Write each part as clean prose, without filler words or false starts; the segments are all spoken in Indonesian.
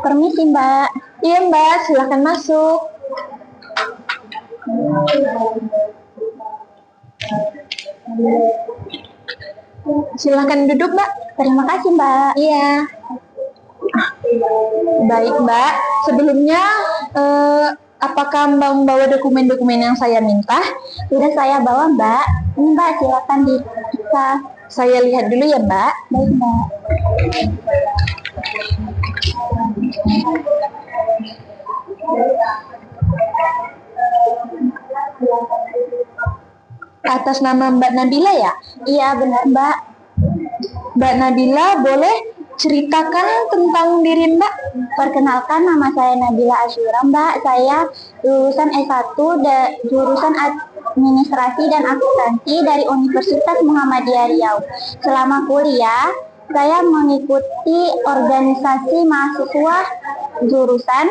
Permisi, Mbak. Iya Mbak, silahkan masuk. Silahkan duduk Mbak. Terima kasih, Mbak. Iya. Baik Mbak, sebelumnya apakah Mbak membawa dokumen-dokumen yang saya minta? Sudah saya bawa, Mbak. Ini, Mbak, silakan diperiksa. Saya lihat dulu ya Mbak. Baik, Mbak. Atas nama Mbak Nabila ya? Iya, benar, Mbak. Mbak Nabila, boleh ceritakan tentang diri Mbak? Perkenalkan, nama saya Nabila Asyura, Mbak. Saya lulusan S1 jurusan Administrasi dan Akuntansi dari Universitas Muhammadiyah Riau. Selama kuliah, saya mengikuti organisasi mahasiswa jurusan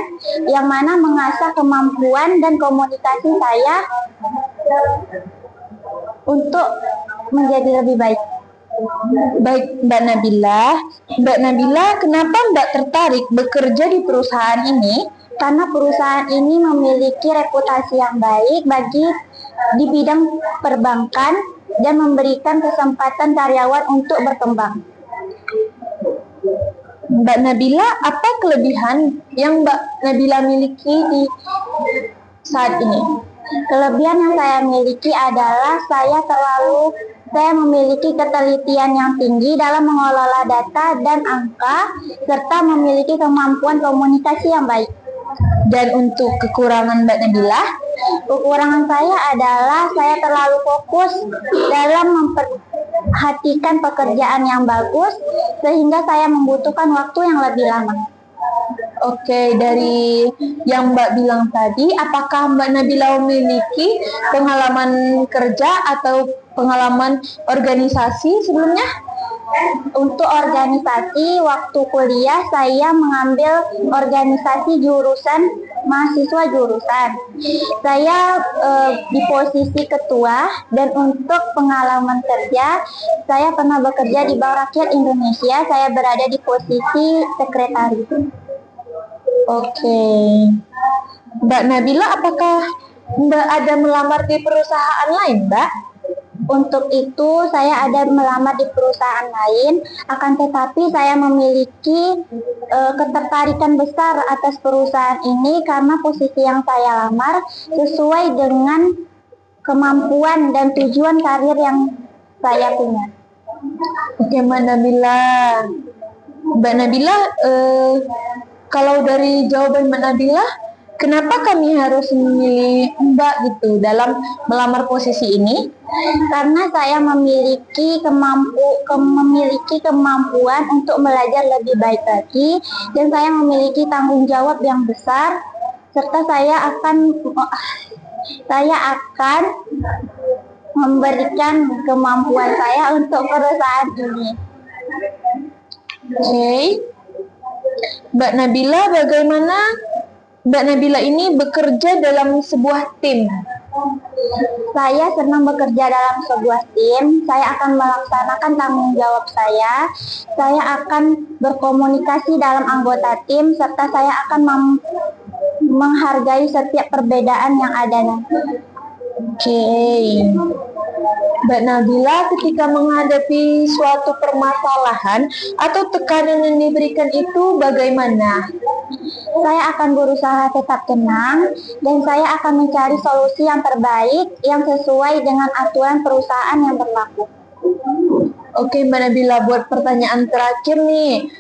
yang mana mengasah kemampuan dan komunikasi saya untuk menjadi lebih baik. Baik Mbak Nabila, kenapa Mbak tertarik bekerja di perusahaan ini? Karena perusahaan ini memiliki reputasi yang baik di bidang perbankan dan memberikan kesempatan karyawan untuk berkembang. Mbak Nabila, apa kelebihan yang Mbak Nabila miliki di saat ini? Kelebihan yang saya miliki adalah saya memiliki ketelitian yang tinggi dalam mengelola data dan angka, serta memiliki kemampuan komunikasi yang baik. Dan untuk kekurangan Mbak Nabila? Kekurangan saya adalah saya terlalu fokus dalam memperhatikan pekerjaan yang bagus, sehingga saya membutuhkan waktu yang lebih lama. Oke, dari yang Mbak bilang tadi, apakah Mbak Nabila memiliki pengalaman kerja atau pengalaman organisasi sebelumnya? Untuk organisasi, waktu kuliah saya mengambil organisasi jurusan mahasiswa jurusan. Saya di posisi ketua, dan untuk pengalaman kerja, saya pernah bekerja di Bank Rakyat Indonesia. Saya berada di posisi sekretaris. Oke. Mbak Nabila, apakah Mbak ada melamar di perusahaan lain, Mbak? Untuk itu saya ada melamar di perusahaan lain, akan tetapi saya memiliki ketertarikan besar atas perusahaan ini karena posisi yang saya lamar sesuai dengan kemampuan dan tujuan karir yang saya punya. Oke Mbak Nabila, kalau dari jawaban Mbak Nabila, kenapa kami harus memilih Mbak gitu dalam melamar posisi ini? Karena saya memiliki kemampuan untuk belajar lebih baik lagi, dan saya memiliki tanggung jawab yang besar, serta saya akan memberikan kemampuan saya untuk perusahaan ini. Oke. Mbak Nabila, bagaimana Mbak Nabila ini bekerja dalam sebuah tim? Saya senang bekerja dalam sebuah tim. Saya akan melaksanakan tanggung jawab saya. Saya akan berkomunikasi dalam anggota tim, serta saya akan menghargai setiap perbedaan yang ada nanti. Oke. Mbak Nabila, ketika menghadapi suatu permasalahan atau tekanan yang diberikan itu bagaimana? Saya akan berusaha tetap tenang, dan saya akan mencari solusi yang terbaik yang sesuai dengan aturan perusahaan yang berlaku. Oke Mbak Nabila, buat pertanyaan terakhir nih,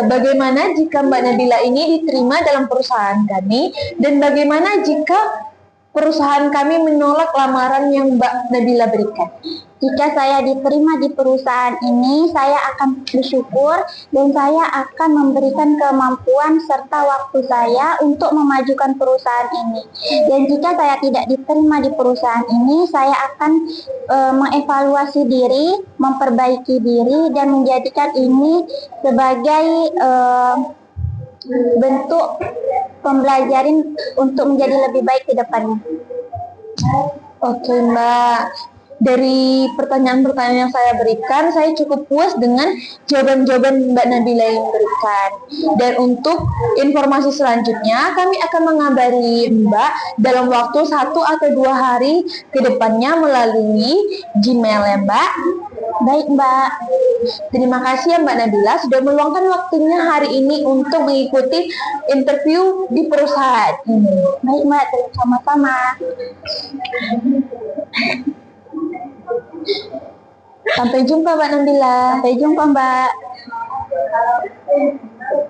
bagaimana jika Mbak Nabila ini diterima dalam perusahaan kami, dan bagaimana jika perusahaan kami menolak lamaran yang Mbak Nabila berikan? Jika saya diterima di perusahaan ini, saya akan bersyukur, dan saya akan memberikan kemampuan serta waktu saya untuk memajukan perusahaan ini. Dan jika saya tidak diterima di perusahaan ini, saya akan mengevaluasi diri, memperbaiki diri, dan menjadikan ini sebagai bentuk pembelajaran untuk menjadi lebih baik ke depannya. Oke Mbak, dari pertanyaan-pertanyaan yang saya berikan, saya cukup puas dengan jawaban-jawaban Mbak Nabila yang berikan. Dan untuk informasi selanjutnya, kami akan mengabari Mbak dalam waktu 1 atau 2 hari ke depannya melalui Gmail ya Mbak. Baik, Mbak. Terima kasih ya Mbak Nabila sudah meluangkan waktunya hari ini untuk mengikuti interview di perusahaan ini. Baik, Mbak. Sama-sama. Sampai jumpa Mbak Nabila. Sampai jumpa, Mbak.